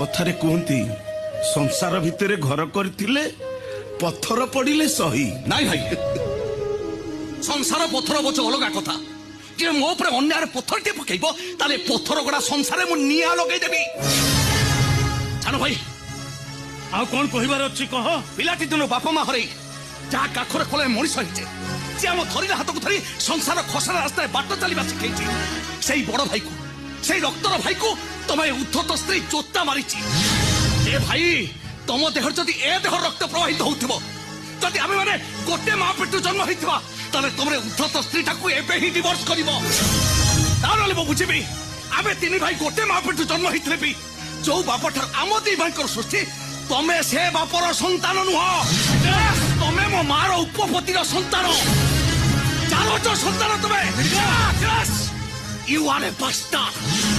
कथारे कहती संसार भितर घर करथिले पत्थर पड़िले सही नाई भाई संसार पत्थर बोझ अलग कथा जे मो ऊपर अन्यार पत्थर टे पकेइबो ताले पत्थर गड़ा संसारे मु निया लगेई देबी जानो भाई आ कौन कहिबार अछि कह पिलाटी दिन बापा मा हरई जा काखरे कोले मଣିଷ हिचे जे हम धरिला हाथ को धरी संसार खसरा रास्ता बाट चलीबा शिखैछि सेई बड़ भाई को सेई रक्तर भाई को तमे उद्धत स्त्री चोता मारिछि ए भाई तम देहर जदि ए देहर रक्त प्रवाहित होउथिबो जदि आमे माने गोटे मां पेटु जन्म होइथिबा ताले तमरे उद्धत स्त्री टाकू एबे ही डिवोर्स करिवो तारले मो बुझिबी आमे तीन भाई गोटे मां पेटु जन्म होइथिले भी जो बाप ठार आम दी भाई सृष्टि तमे से बापर संतान नुह तमे मो मार उपपतिर संतान जानो जो संतान तमे यू आर ए बास्टार्ड